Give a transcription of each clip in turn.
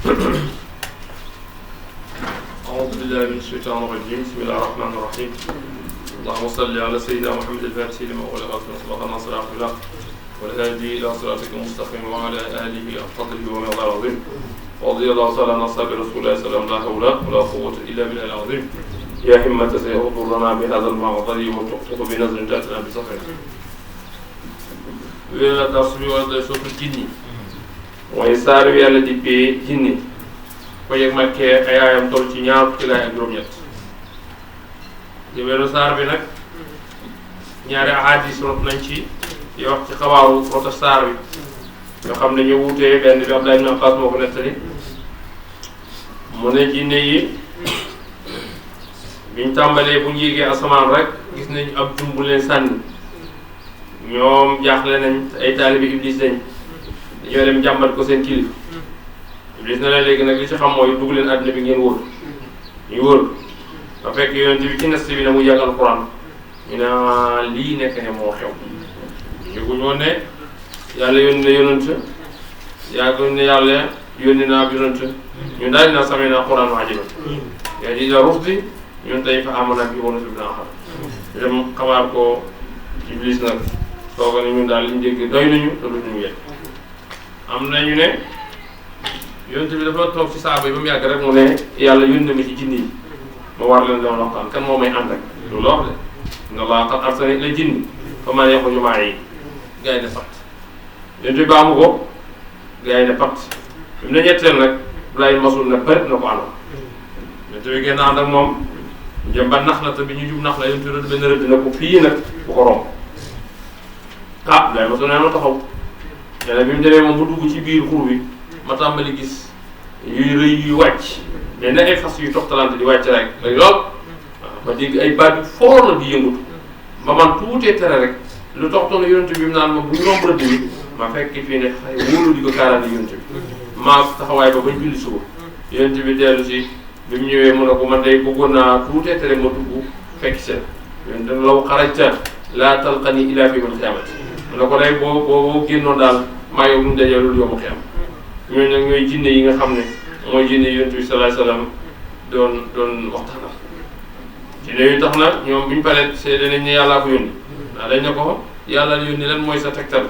أعوذ بالله من الشيطان الرجيم بسم الله الرحمن الرحيم اللهم صل على سيدنا محمد الفاتح لما أغلق وسبق الناصر عقبه والهادي إلى صراطك المستقيم وعلى آله قدره ومقداره العظيم رضي الله تعالى عن أصحاب رسول الله صلى الله عليه وسلم لا حول ولا قوة إلا بالله العظيم يا همة سيغفر لنا بهذا المعطل وتقطع بنظر تأتنا بسفر ولا تصبي ولا تشوف الجني ويسار يالا دي بي جني ko yëg makkee ay aayam toll ci ñaar fukki laay ak juróom-ñett di weeru saar bi nag ñaari ahadis rot nañ ci di wax ci xabaaru rota saar bi nga xam ne ñu wuutee benn bi Abdullah ibn Abbas moo ko nettali mu ne jinne yi biñ tàmbalee bu ñu yéegee asamaan rek gis nañ ab jum bu leen sànni ñoom jaaxle nañ ay taalibi iblis lañ dañoo dem jàmbat ko seen kilif Iblis na la léegi nag li ci xam mooy dugg leen àddina bi ngeen wóor ñu wóor ba fekk yonent bi ci nas bi na mu yàgg alquran ñu ne lii nekk ne moo xew yëguñu woon ne yàlla yónni na yonent yàgguñ ne yàlla yónni na ab yonent ñun daal dina samee na alquran waajiba yaa di la rusdi ñun tey fa amana bi woon si bi naa xam ñu dem xabaar ko Iblis nag sooga ne ñun daal liñ dégg doy nañu te duñu yegg am nañu ne yonent bi dafa toog ci saaba yi ba mu yàgg rek mu ne yàlla yónni na ma ci jinni yi ma war leen doon waxtaan kan moo may ànd ak loolu wax de inna allaha qad arsalani ila jinni fa man yaxruju ma'i gars yi ne pat yonent bi baamu ko gars yi ne pat bi mu ne ñetteel nag Ibrahima masul na bëri na ko àndoon yonent bi génn ànd ak moom jëm ba nax la te bi ñu jub nax la yonent bi rëdd benn rëdd na ko fii nag bu ko romb Ibrahima masul ne ma taxaw nee bi mu demee moom bu dugg ci biir xur wi ma tàmbali gis yuy rëy yuy wàcc mais na ay fas yu toxtalante di wàcc rek lay lool waaw ma dégg ay baat yu foor la di yëngatu ma man tuutee tere rek lu toxtoon yonent bi mu naan ma bu ñu romb rëdd bi ma fekk fii ne xay wóolu di ko kaaraani yonent bi maa taxawaay ba bañ julli suba yonent bi dellu si bi mu ñëwee mu ne ko man day bëggoon naa tuutee tere ma dugg fekk seen yonent bi law xarajta laa talqani ila fi yawmil qiyaamati mu ne ko day boo génnoon daal maa yow ñu dajee loolu yawmul qiyaama ñooñu nag ñooy jinne yi nga xam ne mooy jinne yi yonent bi sallallahu alayhi wasallam doon waxtaanal jinne yu tax na ñoom bu ñu paree seede nañ ne yàllaa ko yónni ndax dañ ne ko yàlla la yónni lan mooy sa tegtal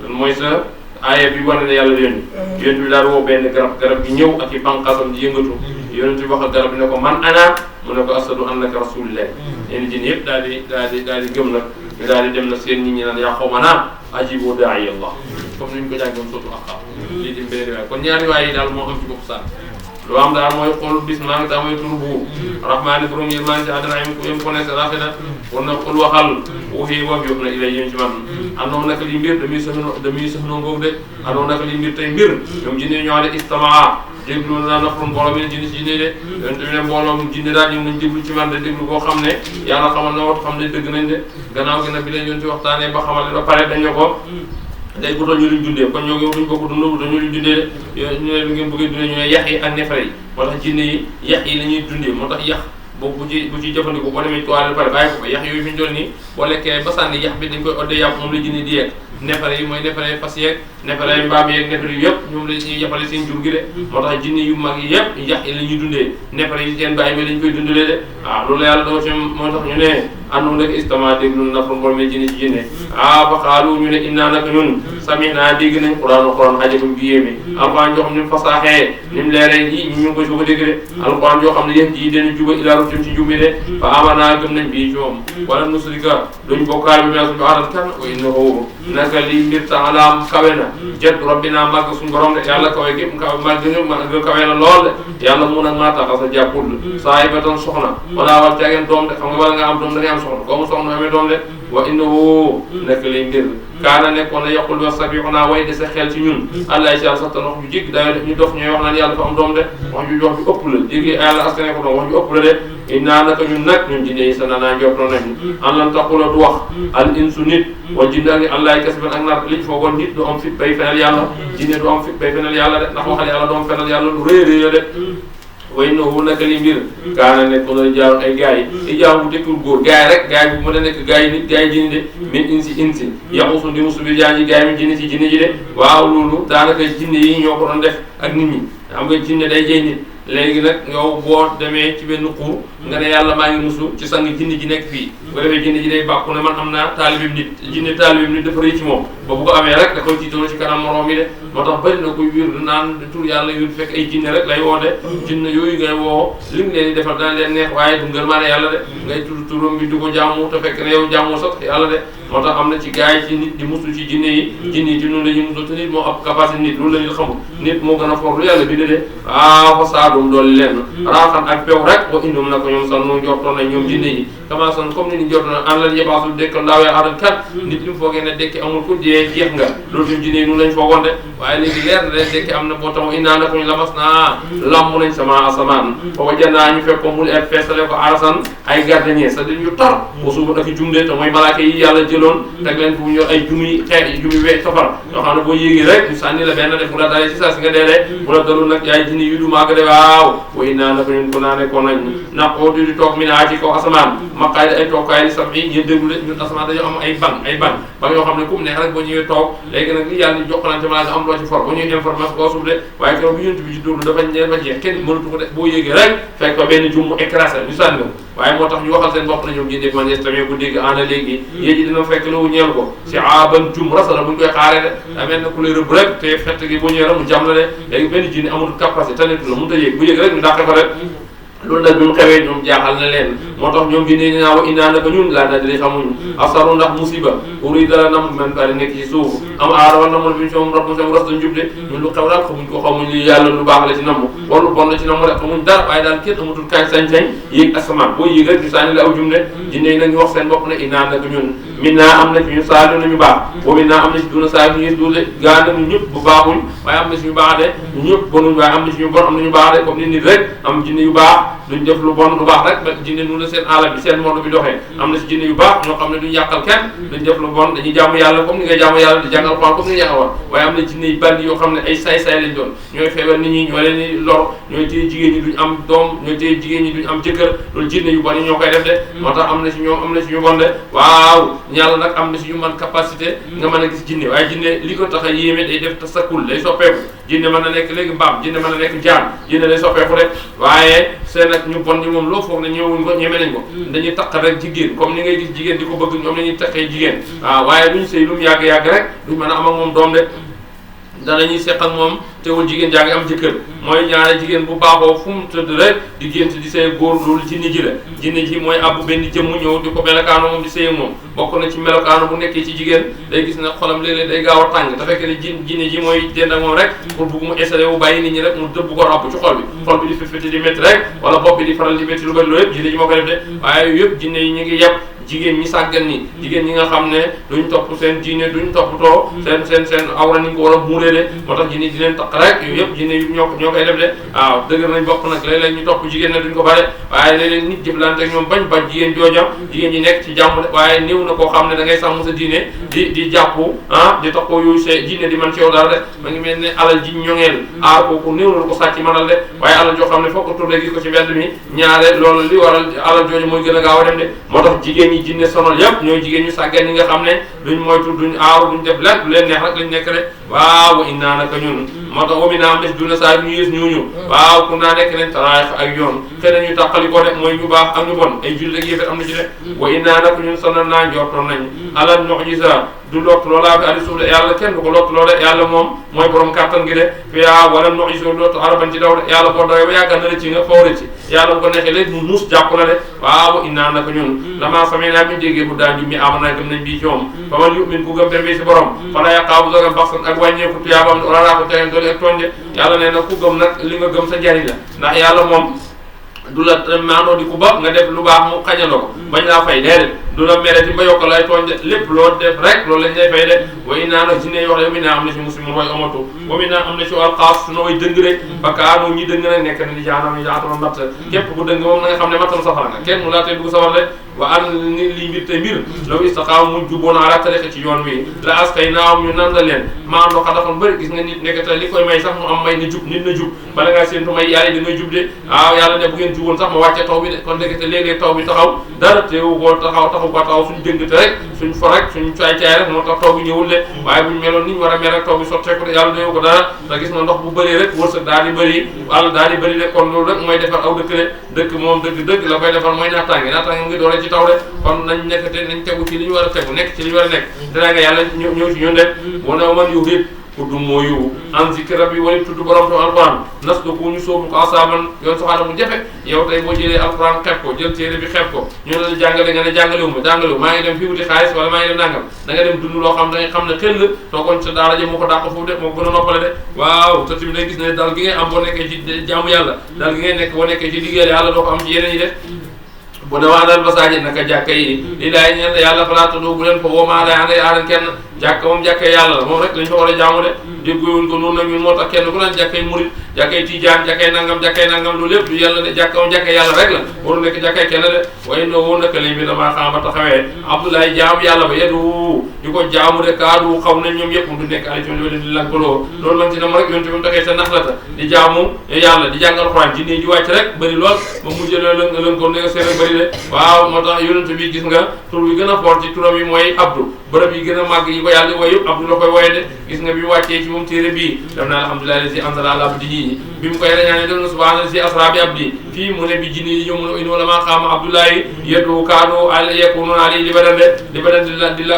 lan mooy sa aaya bi wane ne yàlla la yónni yonent bi daal woo benn garab gi ñëw ak i bànqaasam di yëngatu yonent bi wax ak garab bi ne ko man ana mu ne ko asadu annaka rasulullah yéen jinne yëpp daal di gëm nag ñu daal di dem na seen nit ñi naan yaa qawmanaa ajibu daa'i Allah comme ni ñu ko jàngoon sotu Ahqaaf lii di mbéy mi kon ñaari waay yi daal moo am ci bopp sax lu am daal mooy xool bismillah daa mooy tur bu rahmaani borom yërmande ci àddina yëm ko ne sa rafet kon nag xul waxal waxi wax yóbbu na ilay yéen ci man andoo naka li mbir damuy soxnoo ngoog de andoo naka li mbir tey mbir ñoom jinne ñoo de istamaa déglu na nafrum mbooloo mi ne jinne ci jinne de yonent bi ne mbooloom jinne daal ñu nañ déglu ci man de déglu boo xam ne yàlla xamal na wat xam ne dëgg nañ de gannaaw gi nag bi leen yoon ci waxtaanee ba xamal ne ba pare dañ ne ko day gutal ñu luñ dundee kon ñoo ngi duñ bokk dund wutal ñu luñ dundee de ñu ne lu ngeen bëggee dundee ñu ne yax yi ak nefere yi moo tax jinne yi yax yi la ñuy dundee moo tax yax boobu bu ci jëfandikoo boo demee toile ba pare bàyyi ko fa yax yooyu fi ñu toll nii boo lekkee ba sànni yax bi dañ koy oddee yàpp moom la jinne di yegg nefere yi mooy nefere fas yeeg nefere mbaam yeeg nefere yi yëpp ñoom la ñuy yafale seen jur gi de moo tax jinne yu mag yi yëpp yax yi la ñuy dundee nefere yi seen bàyyi mi lañ koy dundalee de waaw loolu yàlla doo ci moo tax ñu ne àndoon rek istama déglu nafru borom jinne ci jinne fa xaalu ñu ne innaa naka ñun sami'naa dégg nañ quran ajabun bi yéeme alquran joo xam ne fasaaxee ni mu leeree ji ñu ngi ko soog a dégg de alquran joo xam ne yéen ji dana juba ilaa rushd ci jumbi de fa amanaa gëm nañ bii ci moom wala nusrika duñ bokkaal bi mais suñu aaral kan wa innahu naka li mbir taala kawe na jaddu rabbina màgg suñu borom de yàlla kawe gépp màgg kawe na lool de yàlla mun ak maa tax sa jàppul saahibatan soxna wala wal caageen doom de xam nga wala nga am doom da ngay am soxna koo mu soxna amee doom de wa innahu nekk lay mbir kaana nekkoon na yaqul wa sabihuna way de sa xel ci ñun allah incha allah sax tan wax ju jégg dayo def ñu dof ñooy wax naan yàlla dafa am doom de wax ju ëpp la jéggi yàlla askane ko doom wax ju ëpp la de innaa naka ñun nag ñun jinne yi sa nanaa njorto nañu an lan taqula du wax al insu nit wal jinne ak allah kasban ak nar liñ foogoon nit du am fit bay fenal yàlla jinne du am fit bay fenal yàlla de ndax waxal yàlla doom fenal yàlla lu rëy rëy la de way noonu naka li mbir kaana nekk na jaar ay gars yi ijaamu bu tekkul góor gars yi rek gars yi bu mën a nekk gars yi nit gars yi jinni de min insi yaxusu di musu bi jaan yi gars yi jinni si jinni ji de waaw loolu daanaka jinne yi ñoo ko doon def ak nit ñi xam nga jinne day jey nit léegi nag yow boo demee ci benn xur nga ne yàlla maa ngi musu ci sang jinne ji nekk fii bu ko defee jinne ji day bàkku ne man am naa taalibim nit jinne taalibim nit dafa rëy ci moom ba bu ko amee rek da koy tiitoo ci kanam moroom yi de moo tax bëri na koy wir naan tur yàlla wir fekk ay jinne rek lay woo de jinne yooyu ngay woo li nga leen di defal dana leen neex waaye du ngër maa ne yàlla de ngay tudd turam bi du ko jaamu te fekk ne yow jaamu sax yàlla de moo tax am na ci gars yi ci nit di musu ci jinne yi jinne yi ci noonu la ñuy musu te nit moo ab capacité nit loolu la nit xamul nit moo gën a for lu yàlla bi de fa saadum doolu leen raaxan ak pew rek wa indum na ko ñoom san nu jortoon nañ ñoom jinne yi commencé comme ni ñu jortoon an lan yebaasul dekk ndaawee adan kat nit li mu foogee ne dekki amul ku dee jeex nga loolu suñu jinne yi noonu lañ foogoon de waaye léegi leer na leen dekki am na boo tax innaa na ko ñu lamas naa lamb nañ sama asamaan foofa jannaa ñu fekk ko mul et feesale ko arasan ay gardien sa dañu tar ba suuba ak jumde te mooy malaaka yi yàlla jëloon teg leen fu ñor ay jumi xeet jumi wee safara yoo xam ne boo yéegi rek ñu sànni la benn def bu la dalee ci saa si nga deelee bu la dalul nag yaay jinne yu du maag de waaw wa innaa na ko ñun ko naa nekkoon nañ ndax oo di toog mi naa ci kaw asamaan maqaay ay toogkaay li sam yi ñeen déglu de ñun asamaan dañoo am ay ban yoo xam ne comme neex rek boo ñëwee toog léegi nag li yàlla ñu jokkalante malaa nga am loo ci for ba ñuy information koo suuf de waaye keroog bi yonent bi ci dóorlu dafa jeex kenn mënatu ko de boo yéegee rek fekk ko benn jum mu écrasé ñu sànni waaye moo tax ñu waxal seen bopp na ñoom jëndee man tamit bu dégg ana léegi yéeg ji dina fekk loolu ñeel ko si aban jum rasala bu ñu koy xaaree de daa mel ne ku lay rëbb rek te fett gi boo ñëwee rek mu jam la de léegi benn jinne amul capacité tanetu la mënut a yéeg bu yéeg rek ñu dàqe ko rek loolu nag bi mu xewee ñoom jaaxal na leen moo tax ñoom jinne ni naa wa innaa naka ñun laa nadri xamuñu asaru ndax musiba uri dala nam man pare nekk ci suuf am aara war namoon bi ñu soom rab soom ras dañ jub de ñun lu xew daal xamuñ ko xamuñ li yàlla lu baax la ci namm war lu bon la ci namm rek xamuñ dara waaye daal kenn amatul kañ sañ-sañ yéeg asamaan boo yéeg rek ñu sànni la aw jum de jinne yi nag ñu wax seen bopp ne innaa naka ñun min naa am na ci ñu saalu nañu baax boo min naa am na ci duna saa ñu duule gaa na ñu ñëpp bu baaxuñ waaye am na ci ñu baax de ñu ñëpp bonuñ waaye am na ci ñu bon am na ñu baax de comme ni nit rek am jinne yu baax duñ def lu bon lu baax rek ba jinne nu la seen alam bi seen monde bi doxee am na si jinne yu baax ñoo xam ne duñ yàqal kenn duñ def lu bon dañuy jaamu yàlla comme ni ngay jaamu yàlla di jàngal Alxuraan comme ni nga yaxawoon waaye am na jinne yu bandi yoo xam ne ay saay-saay lañ doon ñooy feebar nit ñi ñoo leen di lor ñooy téye jigéen ñi duñ am doom ñooy téye jigéen ñi duñ am jëkkër loolu jinne yu bon yi ñoo koy def de moo tax am na si ñoom am na si ñu bon de waaw yàlla nag am na si ñu man capacité nga mën a gis jinne waaye jinne li ko tax a yéeme day def tasakkul day soppeeku jinne mën na nekk léegi mbaam jinne mën na nekk jaan jinne day soppeeku rek waaye seen ak ñu bon ñi moom loo foog ne ñëwuñ ko ñeme nañ ko dañuy taq rek jigéen comme ni ngay gis jigéen di ko bëgg ñoom lañuy taqee jigéen waaw waaye duñ sëy lu mu yàgg-yàgg rek duñ mën a am ak moom doom de danañuy seq ak moom teewul jigéen jaa ngi am jëkkër mooy ñaare jigéen bu baaxoo fu mu tëdd rek di gént di sëy góor loolu jinne ji la jinne ji mooy abbu benn jëmm ñëw di ko melokaano moom di sëy moom bokk na ci melokaano bu nekkee ci jigéen day gis ne xolam léeg-léeg day gaaw a tàng te fekk ne jinne ji mooy dend ak moom rek pour bugg mu installé wu bàyyi nit ñi rek mu dëbb ko rabb ci xol bi di fifiti di métti rek wala bopp bi di faral di métti lu bëri loolu yëpp jinne ji moo ko def de waaye yëpp jinne yi ñu ngi yàpp jigéen ñi sàggan ni jigéen ñi nga xam ne duñ topp seen diine duñ toppatoo seen awra ni nga ko war a muuree de moo tax jinne di leen taq rek yooyu yëpp jinne yu ñoo koy def de waaw dëgër nañ bopp nag léeg-léeg ñu topp jigéen ne duñ ko bare waaye léeg-léeg nit jëflante ak ñoom bañ jigéen jooja jigéen ñi nekk ci jàmm de waaye néew na koo xam ne da ngay sàmm sa diine di jàpp di tax ko yooyu see jinne di man ci yow dara de ma ngi mel ne alal ji ñoŋeel aar kooku néew na ko sàcc manal de waaye alal joo xam ne foog ko turlee gis ko ci mbedd mi ñaare loolu li waral alal jooju mooy gën a gaaw a dem de moo tax jigéen ñi jinne sonal yëpp ñooy jigéen ñu sàggan ñi nga xam ne duñ moytu duñ aaru duñ def lenn lu leen neex rek lañ nekk rek waaw innaa naka ñun moo tax wami naa am des duna saa ñu yées ñuñu waaw ku naa nekk nañ taraix ak yoon xëy na ñu tàqali ko de mooy ñu baax ak ñu bon ay jullit ak yéefet am na ci de wa innaa naka ñun sonal naa njortoon nañ alal mu'jiza du lott loolaa fi ali suuf de yàlla kenn du ko lott loo de yàlla moom mooy borom kàttan gi de fiyaa wala mu'jiza lott araban ci daw de yàlla boo dawee ba yàggal na la ci nga foo rëcc yàlla bu ko neexee léegi mu muus jàpp la de waaw innaa naka ñun lama samee naa ñu déggee bu daan jummi amana gëm nañ bii ci moom fa man yu'min ku gëm demee si borom fala yaqaabu zagan baxsan ak wàññeeku tuyaabam olalaa ko tegeen doole ak tonde yàlla nee na ku gëm nag li nga gëm sa njariñ la ndax yàlla moom du la maanoo di ku ba nga def lu baax mu xañaloo ko bañ laa fay déedéet du la mereti ba yokk lay tooñ de lépp loo def rek loolu lañ lay fay de way naa nag jinne yi wax de mi naa am na ci muslimun way amatu wa mi naa am na ci alxaas su na way dëng de bakaanu ñi dëng nag nekk na di jaanam yi jaatama matt képp ku dëng moom na nga xam ne mattam safara nga kenn mu laa tey dugg safar de wa an ni li mbir te mbir law istaqaamu muñ juboon ala tariqa ci yoon wi la askay naawam ñu nanda leen maa ndox a daxoon bëri gis nga nit nekk te li koy may sax mu am may na jub nit na jub bala ngaa séentu may yàlla di ngay jub de waaw yàlla ne bu ngeen juboon sax ma wàcce taw bi de kon ndekete léeg-léeg taw bi taxaw dara teewu ko taxaw suñ dëngte rek suñ fo rek suñ caay-caay rek moo tax taw bi ñëwul de waaye buñ meloon niñ war a mel rek taw bi sotteeku de yàlla deewu ko dara te gis na ndox bu bëree rek wërsëg daal di bëri àll daal di bëri de kon loolu rek mooy defar aw dëkk de dëkk moom dëgg la koy defar mooy naataange mu ngi doole ci taw de kon nañ nekkate nañ tegu ci li ñu war a tegu nekk ci li ñu war a nekk dara nga yàlla ñëw ci ñun de wana man yu xiit pour du mooyu an zikri rabbi wala tudd borom to alquran nas du ko ñu soobu ko asaaman yoon soxaana mu jafe yow tey boo jëlee alquran xeeb ko jël téere bi xeeb ko ñu ne la jàngale nga ne jàngalewu maa ngi dem fii wuti xaalis wala maa ngi dem nangam da nga dem dund loo xam da nga xam ne xel toogoon sa daara ja moo ko dàq foofu de moo ko gën a noppale de waaw te tamit day gis ne daal gi ngay am boo nekkee ci jaamu yàlla daal gi ngay nekk boo nekkee ci liggéeyal yàlla doo ko am ci yeneen yi de bu ne waa dal masaajid naka jàkka yi li daay ñeen yàlla falaa tuddoo bu leen ko woomaa lay ànd aaran kenn jàkka moom jàkkee yàlla la moom rek lañ fa war a jaamu de dégguwuñ ko noonu nag ñun moo tax kenn ku naan jàkkay murit jàkkay tijaan jàkkay nangam loolu lépp du yàlla de jàkka moom jàkkee yàlla rek la waru nekk jàkkay kenn de waaye noo woon naka lañ bi damaa xam ba taxawee Abdoulaye jaamu yàlla ba yedu ñu ko jaamu de kaadu xaw nañ ñoom yëpp du nekk alition li leen di lankaloo loolu lañ ci nam rek yonte bi mu taxee sa naxlata di jaamu yàlla di jàngal Alxuraan jinne ji wàcc rek bëri lool ba mu jëlee lën ko ne seen bëri de waaw moo tax yonente bi gis nga tur bi gën a fort ci turam yi mooy Abdou bërëb yi gën a màgg yi ko yàlla woy yëpp Abdou la koy woye de gis nga bi mu wàccee ci moom téere bii def naa alhamdulilah lazi anzala ala abdihi bi mu koy rañaane def na subhaana lazi asra bi abdi fii mu ne bi jinni yi ñëw mu ne in wala maa xaama Abdoulaye yeddu kaadu al yakununa ali di badan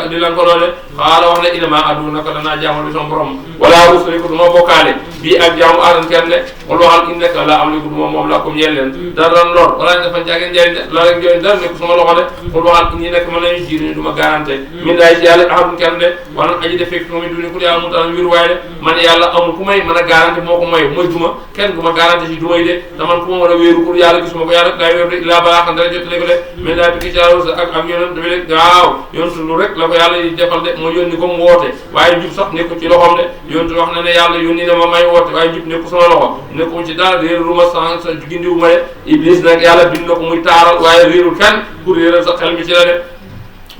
di lankoloo de xaala wax ne inama addu naka danaa jaamal bi son borom wala usriku du ma bokkaale bii ak jaamu aadan kenn de wala waxal innaka la am liku du moom la comme ñeel leen dara dan lor wala ne dafa jaageen njëriñ de la rek njëriñ dara nekk suma loxo de wala waxal ñi nekk mën nañu jiir ñu du ma garanté min daay ci yàlla ahadun kenn de wala aji de fekk moom duni ku yàlla mu taal wér waaye de man yàlla amul ku may mën a garanté moo ko mooy duma kenn du ma garanté ci dumay de te man ku ma mën a wéeru pour yàlla gisuma ko yàlla daay wéeru de laa balaa xam dara jotale ko de mais daay bikki caaro sa ak yonent bi de waaw yonent lu rek la ko yàlla di defal de moo yónni ko mu woote waaye njub sax nekku ci loxoom de yonent wax na ne yàlla yónni ne ma may woote waaye njub nekku sama loxo nekku ci dara réeru ma sa gindiwu ma de iblis nag yàlla bind na ko muy taaral waaye réerul kenn pour réeral sa xel mi ci la de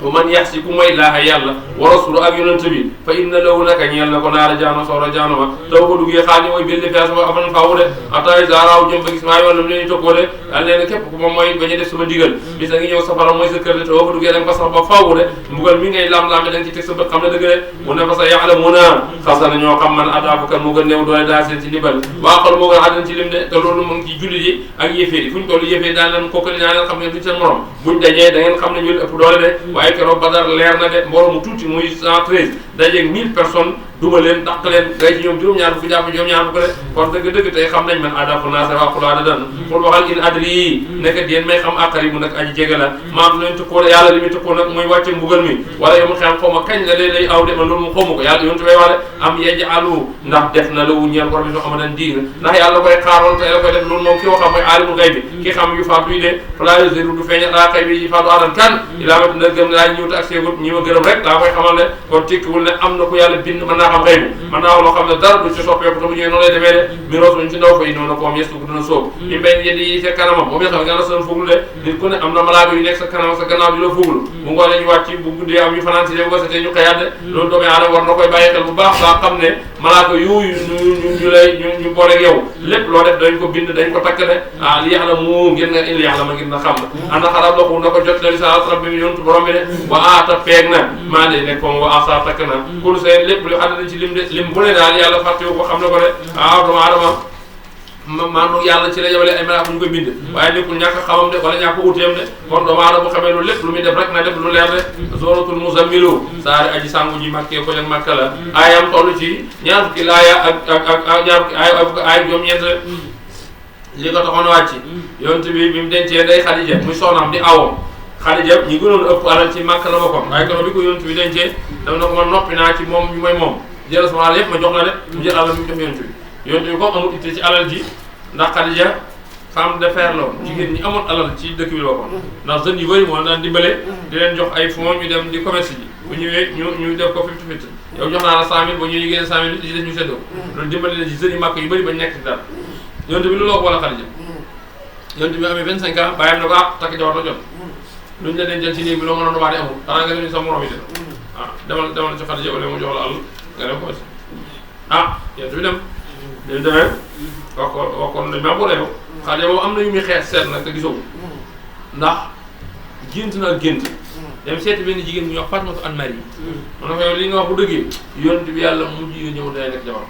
wa man yaxsi ku mooy laaha yàlla wa rasulu ak yonent bi fa inna lahu naka ñeel na ko naara jaano sawra jaano ma taw ko duggee xaal ni mooy belli fees ba afan faawu de ata saraaw jëm ba gis maa yoon lam leen tokkoo de yàlla nee na képp ku ma mooy bañu def sama digal bis na ngi ñëw safara mooy sa kër de te boo ko duggee da nga fa sax ba faawu de mbugal mi ngay lam-laame da nga ci teg sa bët xam ne dëgg de mu ne fa sa ya'lamuna xasana ñoo xam man adaafu kan moo gën néew doole daa seen ci libal waaqal moo gën àddan ci lim de te loolu mu ngi ci julli ji ak yéeféer yi fu ñu toll yéeféer daan leen kokkali naa leen xam ne duñ seen morom buñ dajee da ngeen xam ne ñu ëpp doole de waaye keroog Badar leer na de mbooloo mu tuuti muy 113 dajeeg 1000 personnes duma leen dàq leen day ci ñoom juróom-ñaar fukk jàpp juróom-ñaar fukk de kon dëgg-dëgg tey xam nañ man adafu naasa waqula dadan pour waxal in adri yi nekk yéen may xam aqaribu nag aji jege la maam leen tëkkoo yàlla li muy tëkkoo nag mooy wàcce mbugal mi wala yow mu xam xaw ma kañ la lay aw de man loolu mu xawma ko yàlla yontu bay wax de am yaj'alu ndax def na la wu ñeel ko bi soo xamadan diir ndax yàlla koy xaaroon te la koy def loolu moom ki waxam mooy aalimul gaybi ki xam yu faatu yi de fala yuziru du feeñ daa xay bi yi faatu adan kan ilaa ma dina gëm laa ñëwta ak seegut ñi ma gërëm rek daa koy xamal ne kon tikkiwul ne am na ko yàlla bind mën naa xam xëy waaw loo xam ne dara du ci soppeeku te bu ñëwee noonu lay demee de mi roos ñu ci ndaw fa yi noonu ko am yestu ko dina sóob i mbéy yeddi yi sa kanamam moom xam nga na seen fuglu de nit ku ne am na malaaka yu nekk sa kanam sa gannaaw di la fuglu bu ngoonee ñu wàcc bu guddee am ñu fanaan si de bu ko setee ñu xëyaat de loolu doomu aadama war na koy bàyyi xel bu baax daa xam ne malaaka yooyu ñu booleeg yow lépp loo def dañ ko bind dañ ko takk de ah li yàlla mu ngir nga il yàlla ma ngir na xam ana xarab doxu na ko jot lali sa rabbi bi yontu borom bi de wa aata feeg na maa de nekk moom wa asa takk na kul seen lépp lu àddana ci lim de lim bu ne daal yàlla fàttewu ko xam na ko de waaw doomu aadama maanaam yàlla ci la yebale ay malaaka ñu koy bind waaye nekkul ñàkk xamam de wala ñàkk uteem de kon doomu aadama bu xamee loolu lépp lu muy def rek na def lu leer de suratul muzammilu saari aji sàngu ji màkkee ko leen màkka la aayam toll ci ñaar fukki laaya ak ñaar fukki aay juróom ñeent li ko taxoon a wàcc yonent bi mu dencee day Xadija muy soxnaam di awam Xadija ñi gënoon ëpp alal ci màkk la bokkoon waaye keroog bi ko yonent bi dencee dama ne ko man noppi naa ci moom mooy moom jël sama alal yëpp ma jox la de mu jël alal mu jox yonent bi ko amul itte ci alal ji ndax Xadija femme de fer la woon jigéen ñi amoon alal ci dëkk bi la waxoon ndax jeunes yu bëri moo daan dimbale di leen jox ay fonds ñu dem di commerce ji bu ñëwee ñu def ko 50-50 yow jox naa la 100000 ba ñuy génne 100000 li ci des ñu séddoo loolu dimbale leen ci jeunes yu màkk yu bëri ba nekk ci dara yonte bi lu la ko wala Xadija yonte bi amee 25 ans bàyyam ne ko takk jabar la jot luñ la dencal ci néeg bi loo mën a nobaade amul xanaa nga dem sa morom yi de demal ci Xadija wala mu jox la àll nga dem commerce yonte bi dem demee wax ko dañ maa boole yow Xadija boobu am na yu muy xeex seet nag te gisoo ndax gént na gént dem seeti benn jigéen bu ñuy wax Fatimatu an-Nari ma ne ko yow li nga wax bu dëggee yonent bi yàlla mujj yo ñëw day nekk jabar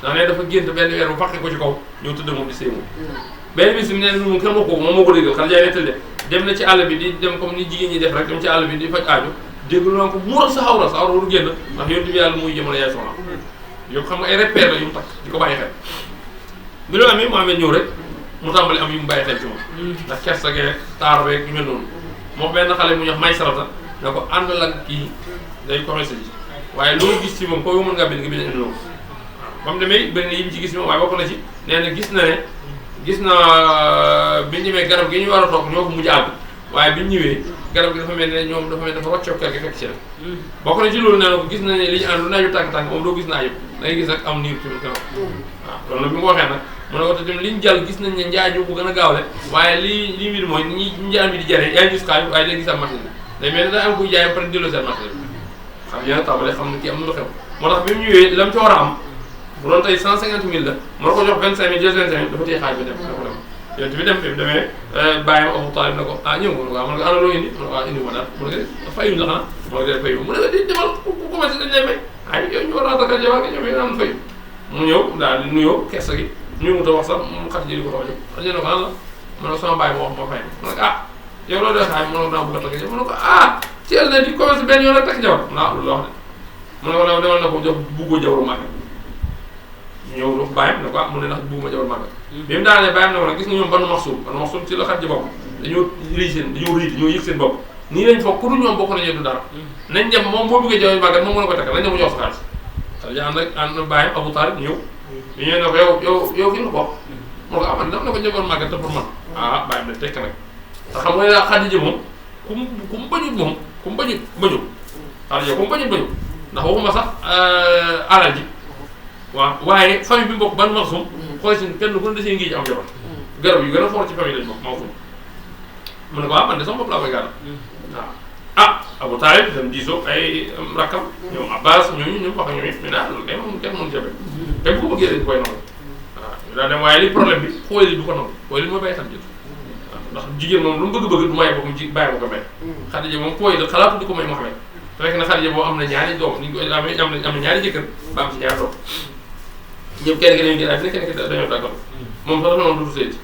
ndax ne dafa gént benn weer bu faqe ko ci kaw ñëw tëdd moom di sëy moom benn bis bi nee moom kenn ma ko moom moo ko déggal Xadija nettal de dem na ci àll bi di dem comme ni jigéen ñi def rek dem ci àll bi di faj aajo dégg naa ko muural sa awra waru génn ndax yonent bi yàlla muy jëmale yaay soxna yow xam nga ay repère la yu mu takk di ko bàyyi xel bi loolu amee mu amee ñëw rek mu tàmbali am yu mu bàyyi xel ci moom ndax kersa geeg taar beeg yu mel noonu moo benn xale mu ñuy wax may sarata ne ko àndal ak kii day commerce ji waaye loo gis ci moom kooku mën ngaa bind nga bind indi loolu waaw ba mu demee bëri na yi mu ci gis moom waaye bokk na ci nee na gis na bi ñu ñëwee garab gi ñu war a toog ñoo ko mujj àgg waaye bi ñu ñëwee garab gi dafa mel ne ñoom dafa mel dafa roccoo kër gi fekk ci rek bokk na ci loolu nee na ko gis na ne li ñu ànd lu naaju tàng-tàng moom doo gis naa yëpp da ngay gis rek am niir tamit kanam waaw loolu nag bi mu waxee nag mu ne ko te tamit li ñu jàll gis nañ ne njaaju bu gën a gaawle waaye lii mbir mooy ni ñi njaan bi di jaree yaa ngi gis xaalis waaye day gis am machine day mel ne daa am kuy jaay ba pare delloo seen machine xam yéen tàmbale xam ne kii am na lu xew moo tax bi mu ñëwee la mu ci war a am bu doon tey 150000 la moo ko jox 25000 jël 25000 dafa téye xaaj bi dem yonent bi dem bi mu demee bàyyam Abu Talib ne ko ñëw nga waaw mu ne ko ana loo indi mu ne ko indi ma daal mu ne ko fayuñ la xanaa mu ne ko fayuñ mu ne ko di demal ku commencé dañ lay fay ay yow ñu war a attaqué jabar nga ñoom yi naan fayu mu ñëw daal di nuyoo kersa gi ñu mu ta wax sax mu xat ji di ko tax a jóg xat ji ne ko lan la mu ne ko sama bàyyi moo wax ma fay mu ne ko yow loolu dee xaay mu ne ko daa bëgg a takk jabar mu ne ko ci el ne di commencé benn yoon rek takk jabar loolu la wax de mu ne ko demal na ko jox buggoo jabaru màgg ñëw bàyyam ne ko mu ne ndax bugguma jabar màgg bi mu daanee bàyyam ne ko nag gis nga ñoom Banu Maxsum ci la xat ji bopp dañoo yëg seen bopp nii lañ foog ku dul ñoom bokk nañu du dara nañ dem moom boo bëggee jabar màgg moom mën a ko takkal nañ dem mu jox sa xaalis Xadija ànd na bàyyam Abu Talib ñëw bi ñëwee ne ko yow ki nga bokk mu ne ko man dama ne ko jabar màgg te pour man bàyyam ne tekk nag te xam nga Xadija moom ku mu bañut moom ku mu bañut Xadija ku mu bañut ndax waxuma sax alal ji waaw waaye famille bi mu bokk Banu Maxsum xool si kenn ku ne desee ngi ci am jabar garab yu gën a fort ci famille lañ bokk Maxsum mu ne ko man de sama bopp laa koy gàddu waaw Abu Talib dem diisoo ay rakkam ñoom Abbas ñooñu wax ak ñoom it ñu ne loolu kay moom kenn mënu jafe te bu ko bëggee dañ koy nangu waaw ñu daal dem waaye li problème bi xooy li du ko nangu xooy li mooy bàyyi xam jël waaw ndax jigéen moom lu mu bëgg-bëgg du maye boppam bàyyi ma ko may Xadija moom xooy la xalaatu di ko may Muhammad fekk na Xadija boo am na ñaari doom ni ñu koy am na ñaari jëkkër ba am ci ñaari doom ñëpp kenn ki dañu gën a fi kenn ki dañoo tàggal moom sax dafa noonu du seeti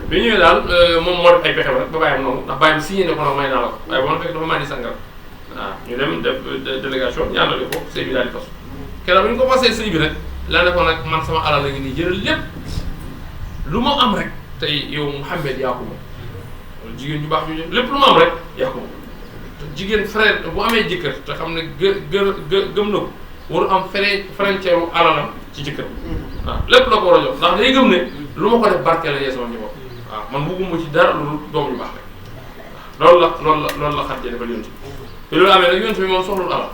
bi ñëwee daal moom moo def ay pexem rek ba bàyyam noonu ndax bàyyam signé ne ko nag may naa la ko waaye boo fekk dafa màndi sàngara waaw ñu dem def délégation ñaanale ko sëy bi daal di fas keroog bi ñu ko fasee sëy bi rek la ne ko nag man sama alal la ngi nii jëral lépp lu ma am rek tey yow Mouhamed yaa ko moom wala jigéen ñu baax ñu lépp lu ma am rek yaa ko moom te jigéen frère bu amee jëkkër te xam ne gëm na ko waru am frontière u alalam ci jëkkër waaw lépp la ko war a jox ndax day gëm ne lu ma ko def barke la yee sama njaboot waaw man bugguma ci dara lu doom yu baax rek waaw loolu la Xadija defal yonent bi te loolu amee nag yonent bi moom soxlul alal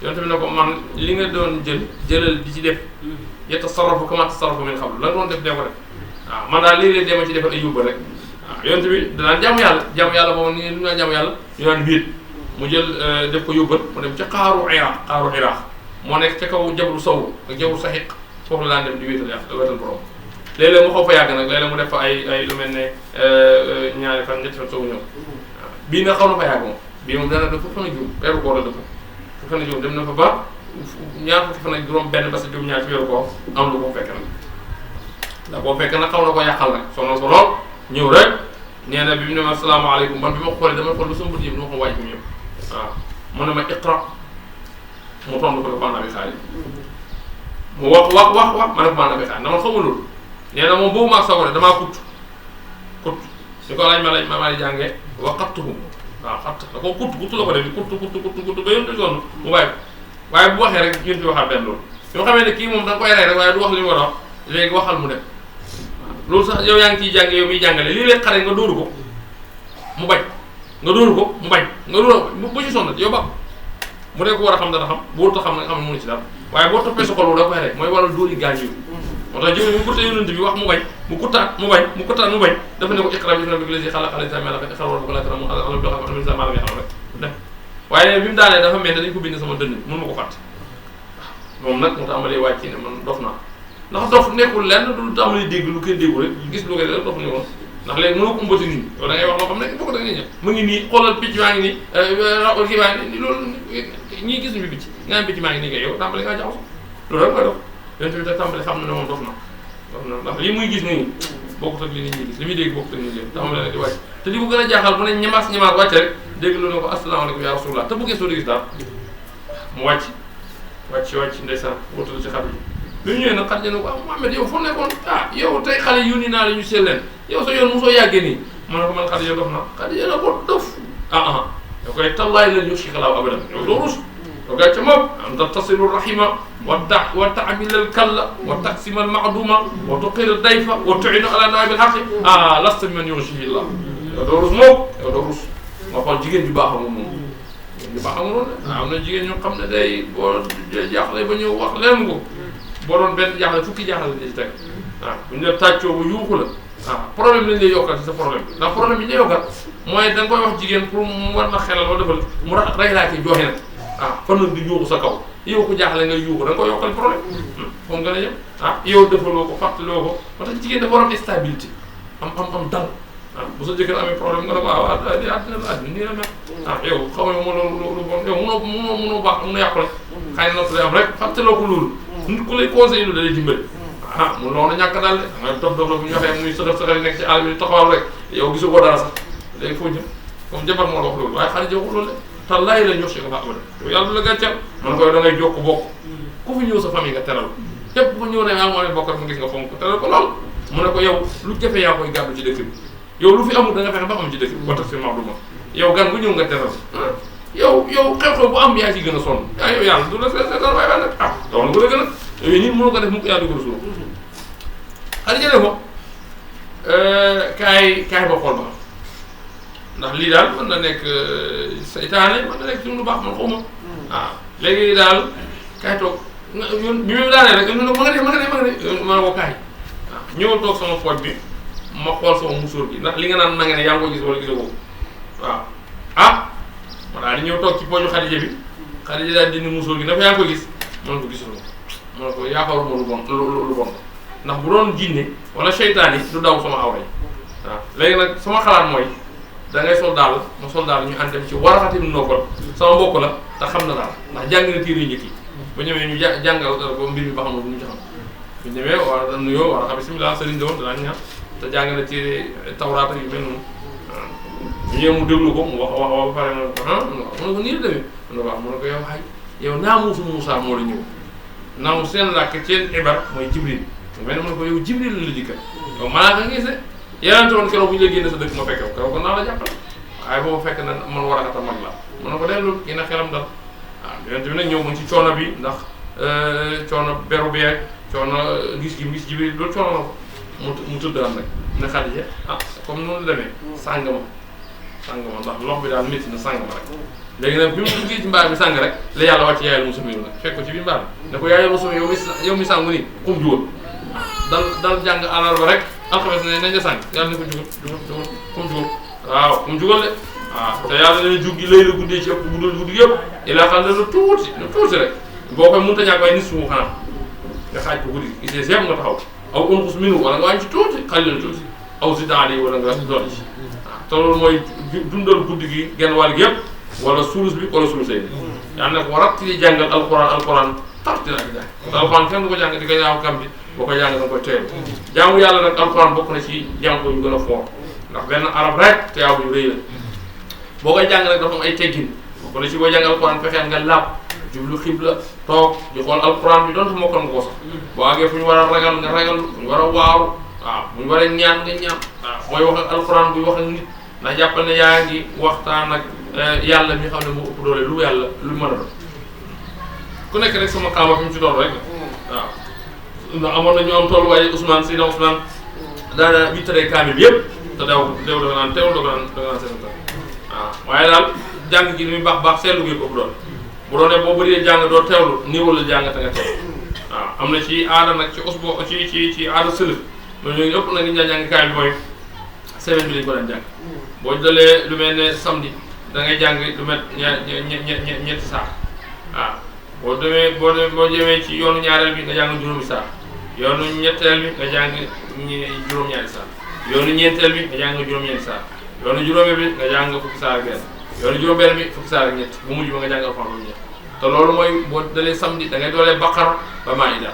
yonent bi ne ko man li nga doon jëlal di ci def yatasarrafu kama tasarrafu min qabl la nga doon def dee ko def waaw man daal léeg-léeg dee ma ci defal ay yóbbal rek waaw yonent bi danaan jaamu yàlla boobu ni ñu naan jaamu yàlla ñu naan wéet mu jël def ko yóbbal mu dem ca xaaru Iraq moo nekk ca kaw jabru sow ak jabru saxiq foofu la daan dem di wéetal yàlla wéetal borom léeg-léeg mu xaw fa yàgg nag léeg-léeg mu def fa ay lu mel ne ñaari fan ñetti fan soog ñëw waaw bii nag xaw na fa yàgg moom bii moom dana def fukki fan ak juróom weeru koor la def fukki fan ak juróom dem na fa ba ñaar fukki fan ak juróom benn ba sa juróom ñaar ci weeru koor am lu ko fekk nag ndax boo fekk nag xaw na ko yàqal nag sonal ko lool ñëw rek nee na bi mu ne ma asalaamaaleykum man bi ma xoolee dama xool ba sama bët yi dama ko waaj bi ñëw waaw mu ne ma iqra mu tontu ko Banu Abi Xaalid mu wax ma ne ko Banu Abi Xaalid dama xamul loolu nee na moom boobu maag saware damaa kut ñu ko laaj ma di jàngee waqattuhu waaw xatt da ko kut la ko def kut ba yéen di sonn mu bàyyi ko waaye bu waxee rek yéen fi waxaat benn loolu yoo xamee ne kii moom da nga koy rey rek waaye du wax li mu war a wax léegi waxal mu dem loolu sax yow yaa ngi ciy jàng yow miy jàngale lii leen xare nga dóoru ko mu bañ nga dóoru ko mu bañ nga dóoru bu ci sonn yow ba mu dee ko war a xam dana xam boo ta xam nag xam ne mënu ci dara waaye boo toppee sa xol da koy rek mooy waral dóori gaañ yi moo tax jëw mu kurte yonent bi wax mu bañ mu kuttaat mu bañ mu kuttaat mu bañ dafa ne ko iqra bismi rabbika lazi xalaq alaysa malaka iqra wa rabbuka la taram alam bi xam sa malam xam rek dem waaye bi mu daanee dafa mel ne dañ ko bind sama dënn mën ma ko fàtte moom nag mu tàmbalee wàcc ne man dof naa ndax dof nekkul lenn du tàmbalee dégg lu kenn déggu rek gis lu koy dof ne woon ndax léegi mënoo ko umbati nit ñi yow da ngay wax loo xam ne boo ko da ngay ñëw mu ngi nii xoolal picc maa ngi nii kii baa ngi nii loolu ñii gis ñu picc nga am picc maa ngi nii kay yow tàmbale ngaa jaxaw loolu rek mooy dof yéen tamit da tàmbale xam na ne moom dof na ndax lii muy gis nii bokkut ak li nit ñi gis li muy dégg bokkut ak nit ñi tàmbale nag di wàcc te li ko gën a jaaxal mu ne ñamaas wàcc rek dégg lu ne ko asalaamaaleykum ya rasulullah te bu gëstoo di gis daal mu wàcc ndeysaan wóotal ci xale bi ñu ñëwee nag xat ne ko ah Mouhamed yow foo nekkoon yow tey xale yónni naa la ñu seet leen yow sa yoon mosoo yàggee nii mu ne ko man Xadija dof na Xadija na ko dof da koy tallaay lan yushika laahu abadan yow doo rus yow gàcce moom anta tasilu rahima wa taamila al kalla wa taksima al maaduma wa tuqira dayfa wa tuinu ala nawaabil haqi lasta man yushihi llah yow doo rus moom yow doo rus nga xool jigéen ju baax moom jigéen ju baax noonu am na jigéen ñoo xam ne day boo jaaxle ba ñëw wax leen ko boo doon benn jaaxle fukki jaaxle la ci teg bu ñu la tàccoo ba yuuxu la problème lañ lay yokkal ci sa problème ndax problème yi ñu yokkal mooy da nga koy wax jigéen pour mu war na xelal wala defal mu rey laa ci joxe na fan nag di yuuxu sa kaw yow ko jaaxle nga yuuxu da nga koy yokkal problème foofu nga ne yem yow defaloo ko fàttaloo ko moo tax jigéen dafa war am stabilité am dal bu sa jëkkër amee problème nga ne ko àddina la àddina nii la mel yow xaw ma loolu bon yow mënoo baax mën a yàqule xëy na noonu am rek fàttaloo ko loolu nit ku lay conseillé lu da lay dimbali mun loolu ñàkk daal de nga dof la bu ñu waxee muy sëxal nekk ci àll bi taxawal rek yow gisu ko dara sax léegi foo jëm comme jabar moo la wax loolu waaye xale joxul loolu de te laay la ñor si nga fa abada yow yàlla du la gàcceel man koy da ngay jokk bokk ku fi ñëw sa famille nga teral képp ku ñëw ne yaa moo ne bokk mu gis nga fonk teral ko lool mu ne ko yow lu jafe yaa koy gàddu ci dëkk bi yow lu fi amul da nga fexe ba am ci dëkk bi ba tax fi ma yow gan bu ñëw nga teral yow xew-xew bu am yaa ci gën a sonn yow yàlla du la seetal waaye waaye nag doon ko la gën a yooyu nit mënu ko def mu ko yàlla du ko suuf Xadija ne ko kaay ba xool ba ndax lii daal mën na nekk seytaane mën na nekk ci lu baax man xaw ma léegi daal kaay toog ñun bi mu daanee rek ma nga ne ma ne ko kaay ñëwal toog sama pooj bi ma xool sama musóor bi ndax li nga naan ma nga ne yaa ngi ko gis wala gisoo ko ma daal di ñëw toog ci pooju Xadija bi Xadija daal dindi musóor gi dafa yaa ngi ko gis man ko gisuloo man ko yaakaaruma lu bon ndax bu doon jinne wala seytaan yi du daw sama awra yi léegi nag sama xalaat mooy da ngay sol daal ma sol daal ñu ànd dem ci Waraxata ibn Nawfal sama mbokk la te xam na daal ndax jàng na téere yu njëkk yi ba ñëwee ñu jàngal ko mbir mi ba xam ne bu ñu ci xam bu ñëwee war a nuyoo war a xam bismillah sëriñ doon danaa ñaan te jàng na téere tawraata yu mel noonu ñu ñëw mu déglu ko mu wax ba pare mu ne ko nii la demee mu ne ko mu ne ko yow waay yow naamuusu Muusaa moo la ñëw naamu seen làkk seen ibar mooy Jibril mais mu ne ko yow Jibril la dikkal yow malaaka nga gis ne yeneen woon keroog bu ñu la génne sa dëkk ma fekke keroog kon naa la jàppal waaye boobu fekk na man Waraxata mag la mu ne ko dellul kii na xelam dal yonent bi nag ñëw mu ci coono bi ndax coono beru beeg coono gis Jibril loolu coono la ko mu tëddaan nag ne Xadija comme noonu la demee sàng ma ndax lox bi daal métti na sàng ma rek léegi nag bi mu duggee ci mbaar mi sàng rek la yàlla wàcc yaayal Musa nag fekk ko ci biir mbaar mi ne ko yaayal Musa yow mi sàngu nii xum jugal dal jàng àllarba rek alxames ne nañ la sàng yàlla ne ko jugal xum jugal waaw xum jugal de te yàlla ne jug gi lay la guddee ci ëpp guddul guddi yëpp ilaa xam ne lu tuuti rek boo koy mënut a ñàkk waaye nit sumu xanaa nga xaaj ko guddi gi gisee nga taxaw aw unqus minhu wala nga wàññi ci tuuti xalil tuuti aw zid alayhi wala nga dolli ci te loolu mooy dundal guddi gi genn wàll gi yëpp wala sulus bi wala sulusay bi yaa ne ko rattili jàngal alquran tartila ak jàng te alquran kenn du ko jàng di ko ñaaw kam bi boo ko jàng da nga koy teelu jaamu yàlla nag alquran bokk na ci jàng ko yu gën a foor ndax benn arab rek te yaaw yu rëy la boo koy jàng nag dafa am ay teggin bokk na ci boo jàng alquran fexeel nga laab jublu xibla toog di xool alquran bi doon fa mokkal nga ko sax boo àggee fu ñu war a ragal nga ragal fu ñu war a waaru bu ñu war a ñaan nga ñaan mooy wax ak alquran buy wax ak nit ndax jàppal ne yaa ngi waxtaan ak yàlla mi xam ne moo ëpp doole lu yàlla lu mën a doon ku nekk rek sama xaama fi mu ci doon rek waaw ndax amoon na ñu am tolluwaay Ousmane Seydina Ousmane daana wittaree kaamil yëpp te dew da nga naan teewul da nga naan seetantal waaw waaye daal jàng gi li muy baax seetlu gi ko doon bu doonee boo bëri jàng doo teewlu nii wala jàng te nga teew waaw am na ci aada nag ci usbo ci aada sëlëf loolu ñooñu ëpp na nit ñaa jàng kaamil mooy semaine bi lañu ko daan jàng boo dalee lu mel ne samedi da ngay jàng lu mel ñetti saar waaw boo jëmee ci yoonu ñaareel bi nga jàng juróomi saar yoonu ñetteel bi nga jàng juróom-ñaari saar yoonu ñeenteel bi nga jàng juróom-ñeenti saar yoonu juróomeel bi nga jàng fukki saar ak benn yoonu juróom-benn bi fukki saar ak ñett bu mujj ba nga jàng alxuraan bu ñett te loolu mooy boo dalee samedi da ngay doolee Baqara ba Maïda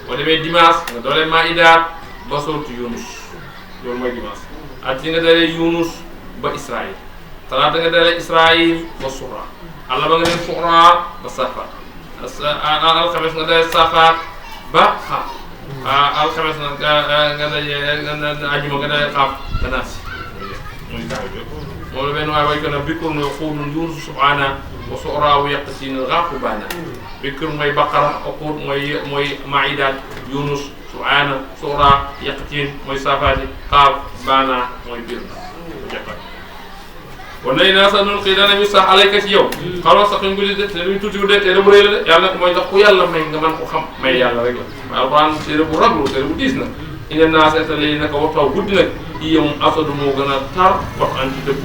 boo demee dimanche nga doolee Maïda ba sourate Yunus loolu mooy dimanche at nga dalee Yunus ba Israël talaata nga dalee Israël ba Sura àllarba nga dalee Sura ba Safaat alxames nga dalee Safaat ba Xaaf alxames nga dalee ajjuma nga dalee Xaaf ba Naas muy taw bi moom la benn waay way ko na bikur no xuudun Yunus subhaana wa Sura yaqtin Xaafu baana bikur mooy Baqara xuud mooy Maïda Yunus subhaana Sura yaqtin mooy Safaati Xaaf baana mooy biir kon nag naa sax noonu xëy danañu sax alayka ci yow xaw sax ñu guddi de te luñ tuuti de téere bu rëy la de yàlla nag mooy tax ku yàlla may nga mën ko xam may yàlla rek la waaye alxuraan téere bu raglu téere bu diis na ina naa seeta léegi naka waxtaw guddi nag yiyam asadu moo gën a tar waxtaan ci dëpp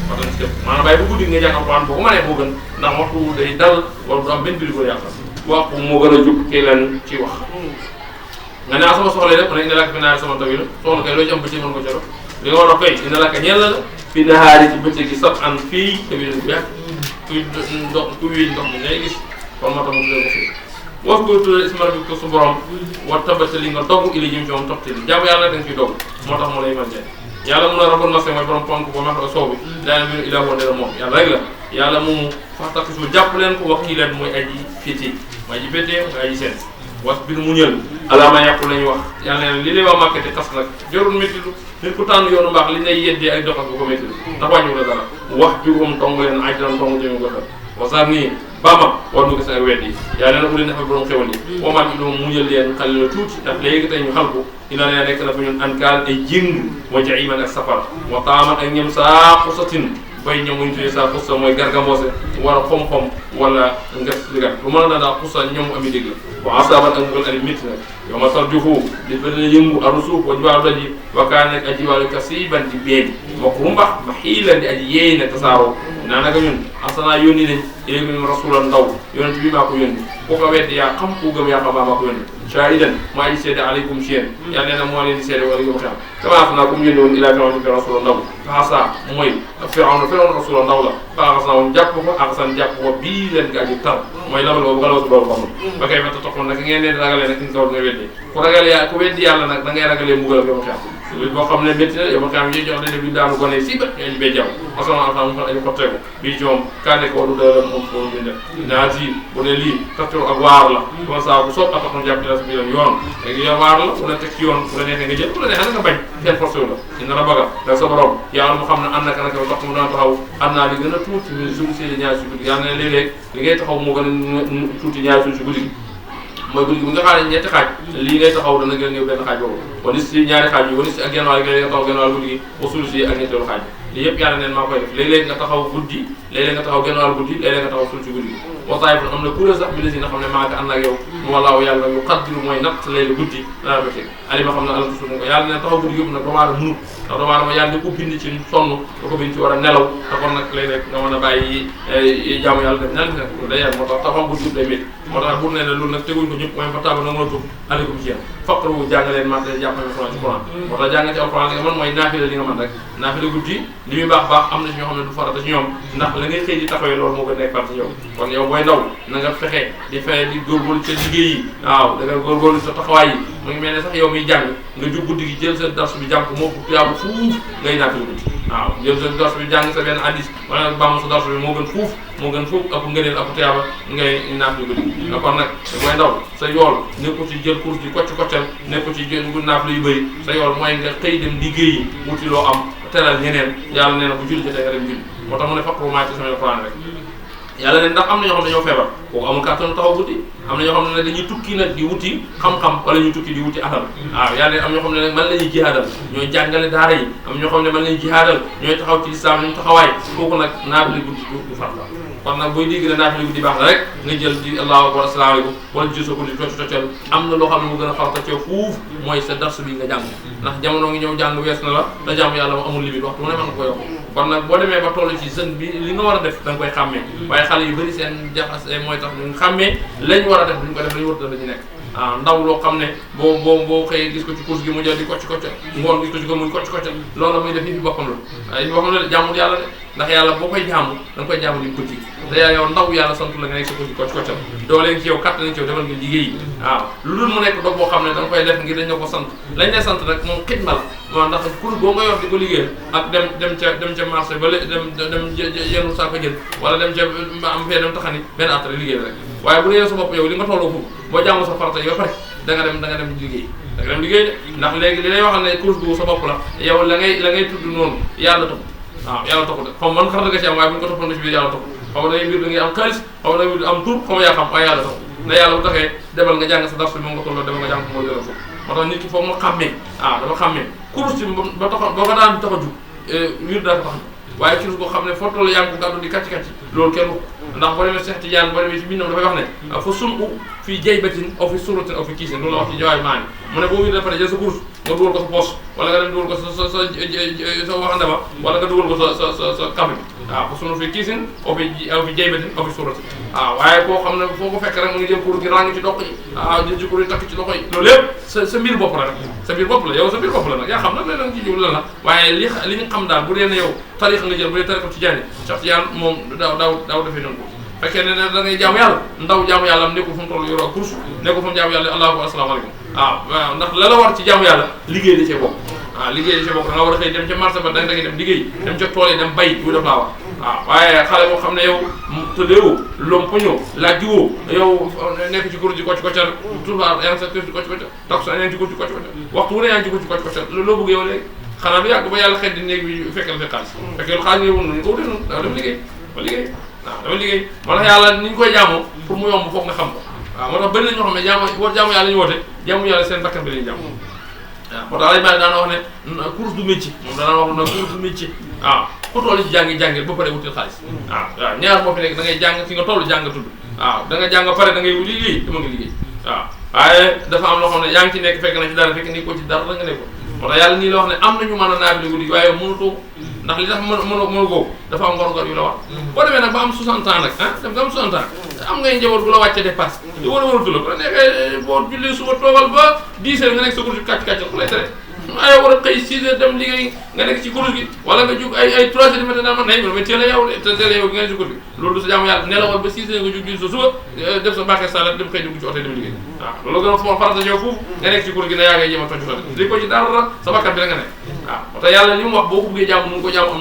waxtaan ci dëpp maanaam bàyyi bu guddi nga jàng alxuraan boo ko mënee moo gën ndax waxtu day dal wala du am benn biri ko yàqal waxtu moo gën a jub kii leen ci wax nga ne sama soxla rek mu ne ina lak fi naari sama taw yi la soxla kay loo ci am bëccëg mën ko coro li nga war a fay ina laka ñeel la fi nahaari ci bëccëg gi sab an fii tamit bu yàgg kuy ndox ku wiy ndox mi ngay gis kon moo tax mu tuddee ko fii wax ko tuddee isma rabbika ko su borom war tabata li nga dogg ili jëm ci moom toppati jàmm yàlla da nga ciy dogg moo tax mu lay mën yàlla mun a rabon nase mooy borom ponk ba max soow bi daana mbiru ilaa woon dara moom yàlla rek la yàlla moomu faxtaxis bu jàpp leen ko wax kii leen mooy aji féetee mooy aji féetee mooy aji seen was bir mu ñël alaama yàqu la ñu wax yàlla nee na li lay waa màkkati xas nag jarul méttilu nit ku tànn yoonu mbaax li ngay yeddee ak doxal bu ko méttilu ndax wàññiwu la dara wax juróom tong leen ajran tong jëme ko tal wasaar nii bama war nu gis ak wedd yi yàlla nee na uli nafa borom xewal yi woomaat bi doom mu ñël leen xale la tuuti ndax léegi tey ñu xal ko ina nee nekk na fa ñun ankaan ay jéng wa jaiman ak safara wa taaman ak ñëm saa xusatin bay ñoom muñu tuddee saa xusa mooy gargamboose war a xom-xom wala ngat ligat lu mën a daal xusa ñoom ami dégg la wa asaban ak mbugal ali métti nag yow ma tar jufu di ba dina yëngu aru suuf wa jibaalu daji wakaa nekk aji wàllu kasiban di beeñ ma rumbax ma xiilan di aji yeey ne tasaaroo naa naka ñun asanaa yónni nañ léegi ñun rasulan ndaw yonent bi maa ko yónni ku ko weddi yaa xam ku gëm yaa xam maa ko yónni shahidan maa ngi seede aleykum ci yéen yàlla nee na moo leen di seede wala yow xam kama naa comme yónni woon ilaa firawna fi rasulan ndaw faxasa mooy firawna rasulan ndaw la faxas naa woon jàpp ko axasan jàpp ko bii leen ga aji tar mooy labal boobu galawatu boobu xamul ba kay fetta toxoon nag ngeen leen ragalee nag in kaw nga weddi ku ragal yaa ku weddi yàlla nag da ngay ragalee mbugal ak yow xam boo xam ne métti na yow xam yi jox leen bi daanu gone si ba ñooñu bee jaww asama alfa mu añu xotteeku bii ci moom kaane ko walu dala moom foofu bi def naa si bu ne lii taftiru ak waar la comme ça bu soob ataxon jàpp ci la si biiram yoon léegi yow waar la bu la teg ci yoon bu la neexee nga jël bu la neexee nga bañ kenn forcé wu la dina rabaga da sa borom yàlla mu xam ne ànd naka naka tax mu daan taxaw am naa li gën a tuuti ñu suñu seeni ñaari si guddi yàlla ne léeg-léeg li ngay taxaw moo gën a tuuti ñaari suñu si guddi mooy guddi gi bu nga xaar ñetti xaaj lii ngay taxaw dana gën a benn xaaj boobu wala si ñaari xaaj yi wala si ak genn wàll nga taxaw genn wàll guddi gi ba suul si ak ñetteelu xaaj bi lii yëpp yàlla neen maa koy def léeg-léeg nga taxaw guddi léeg-léeg nga taxaw genn wàll guddi léeg-léeg nga taxaw suul si guddi gi waxtaay bi am na kuréel sax bi la si nga xam ne maa ngi ànd ak yow walaaw yàlla yu xaddiru mooy natt lay la guddi dana ba teg alima xam ne alal suuf ko yàlla neen taxaw guddi yëpp nag doomu aadama munut ndax doomu aadama yàlla di ko bind ci sonn da ko bind ci war a nelaw te kon nag léeg-léeg nga mën a bàyyi jaamu yàlla def nel nag day yàlla moo tax taxaw guddi yëpp day métti moo tax bu ne ne loolu nag teguñ ko ñëpp mooy fa taaba na mën a tub aleykum ci yéen faqru jàngaleen mat jàppale Alxuraan ci Alxuraan moo tax jàng ci Alxuraan li nga mën mooy naafila li nga mën rek naafila guddi li muy baax baax am na ci ñoo xam ne du farata ci ñoom ndax la ngay xëy di taxawee loolu moo gën nekk farata ci yow kon yow booy ndaw na nga fexe di fexe di góorgóorlu ca liggéey yi waaw da nga góorgóorlu sa taxawaay yi mu ngi mel ne sax yow miy jàng nga jug guddi gi jël sa dars bi jàng ko moo ko tuyaabu fuuf ngay naafila guddi waaw jël sa dars bi jàng sa benn hadis wala baamu sa dars bi moo gën fuuf ëpp ngëneel ëpp tuyaaba ngay naafila guddi nga kon nag booy ndaw sa yool nekku ci jël course di koccal nekku ci jël naafila yu bëri sa yool mooy nga xëy dem liggéeyi wuti loo am teral ñeneen yàlla nee na bu julli jotee nga dem julli moo tax mu ne faqru maa ci sama Alxuraan rek yàlla ne ndax am na ñoo xam ne dañoo feebar kooku amul kàttanu taxaw guddi am na ñoo xam ne nag dañuy tukki nag di wuti xam-xam wala ñuy tukki di wuti alal waaw yàlla ne am ñoo xam ne nag man la ñuy jihaadal ñooy jàngale daara yi am ñoo xam ne man la ñuy jihaadal ñooy taxaw ci lislaam ñu taxawaay kooku nag naafila guddi du farata kon nag booy dégg ne naafila guddi baax na rek nga jël di allahu akbar asalaamaaleykum wala jël sa guddi toccal am na loo xam ne mu gën a farata ceew fuuf mooy sa darsu bi nga jàng ndax jamono ngi ñëw jàng wees na la da jàmm yàlla mu amul limite waxtu mu ne mën nga ko yokk kon nag boo demee ba toll ci jeune bi li nga war a def da nga koy xàmmee waaye xale yu bëri seen jaxase mooy tax ñu xàmmee lañ war a def duñ ko def lañu war a def la ñu nekk ndaw loo xam ne boo xëyee gis ko ci course gi mu jël di kocc ngoon gis ko ci ko muy kocc loolu muy def yi fi boppam la yi fi boppam la de jàmmul yàlla de ndax yàlla boo koy jaamu da nga koy jaamu ni guddi te yow ndaw yàlla sant la nga nekk sa ko ci kocc doo leen ci yow kàttan ci yow demal nga liggéey waaw lu dul mu nekk dog boo xam ne da nga koy def ngir dañ la ko sant lañ lay sant nag moom xidma la moo ndax kur boo nga yor di ko liggéeyal ak dem ca marché ba dem yenu saa ko jël wala dem ca am fee dem taxani benn at rek liggéey rek waaye bu dee sa bopp yow li nga tolloo foofu boo jaamu sa farata yi ba pare da nga dem liggéey de ndax léegi li lay waxal ne course bu sa bopp la yow la ngay tudd noonu yàlla taxul waaw yàlla taxul de xaw man xarata nga ci am waaye bu ñu ko toppoon ci biir yàlla taxul xaw ma dangay biir da ngay am xaalis xaw ma dangay am tur xaw ma yaa xam waaye yàlla taxul na yàlla bu taxee demal nga jàng sa darsu bi moom nga tolloo demal nga jàng ko mooy gën a foofu moo tax nit ki foofu mu xàmmee dafa xàmmee course bi ba tax boo ko daan tax a jug wir daa ko tax waaye course boo xam ne foo toll yaa ngi ko gàddu di kàcc loolu kenn ndax boo demee Cheikh Tidiane boo demee ci bindam dafay wax ne fa sun u fii jaybatin aw fi suratin aw fi kiisin loolu la wax ci jawaay maani mu ne boo wir da pare jël sa course nga dugal ko sa poche wala nga dem dugal ko sa waxande ba wala nga dugal ko sa kafe bi waaw fa sunu fi kiisin aw fi jaybatin aw fi suratin waaw waaye koo xam ne foo ko fekk rek mu ngi jël course gi ràng ci doq yi jël ci course yi takk ci loxo yi loolu lépp sa mbir bopp la rek sa mbir bopp la yow sa mbir bopp la nag yaa xam nag léeg-léeg nga ci jiw lan la waaye li ñu xam daal bu dee ne yow tarix nga jël bu dee tarix Tidiane Cheikh Tidiane moom daaw defee noonu ko fekkee ne da ngay jaamu yàlla ndaw jaamu yàlla am nekkul fu mu toll yoroo course nekkul fu mu jaamu yàlla allahu asalaamaaleykum waaw ndax la war ci jaamu yàlla liggéey da cee bokk liggéey da cee bokk da nga war a xëy dem ca marché ba da ngay dem liggéey dem ca tool yi dem bay bu def laa war waaye xale boo xam ne yow tëddeewoo lompoñoo lajjiwoo yow nekk ci course ji kocc-koccal toujours yaa ngi sa course ji kocc-koccal tax yaa ngi ci course ji kocc-koccal waxtu wu ne yaa ngi ci course ji kocc-koccal loo bëgg yow léegi xanaa du yàgg ba yàlla xet di néeg bi fekkal fi xaalis fekkee xaalis ngay wun ko wute noonu dama liggéey dama liggéey moo tax yàlla ni ñu koy jaamoo pour mu yomb foog nga xam ko waaw moo tax bëri na ñoo xam ne jaamu yàlla ñu woote jaamu yàlla seen bakkan bi lañu jàmm waaw moo tax lañ maa daana wax ne course du métier moom daana wax ne course du métier waaw ku toll ci jàngil ba pare wutil xaalis waaw ñaar moo fi nekk da ngay jàng fi nga toll jàng tudd waaw da nga jàng pare da ngay wuti liggéey dama nga liggéey waaw waaye dafa am loo xam ne yaa ngi ci nekk fekk na ci dara fekk ni ko ci dara la nga nekkoon moo tax yàlla nii la wax ne am nañu mën a naabili guddi waaye mënutoo ndax li tax mënu googu dafa am ngor yu la war boo demee nag ba am 60 ans nag dem nga am 60 ans am ngay njaboot bu la wàcce dépasse di war a waratu la bu la neexee boo jullee suba toogal ba 10 heures nga nekk sa course bi kàcc ku lay tere ay war a xëy 6 heures dem liggéey nga nekk ci course gi wala nga jug ay 3 heures du matin naa man nañ mais teel a yow te teel a yow gi nga nekk ci course bi loolu du sa jaamu yàlla nelawal ba 6 heures nga jug julli sa suba def sa baaxee salat dem xëy dugg ci oto dem liggéey waaw loolu gën a fort farata yow foofu nga nekk ci course gi na yaa ngay jéem a toj li ko ci dara sa bakkan bi la nga nekk waaw te yàlla li mu wax boo ko bëggee jaamu mun ko jaamu am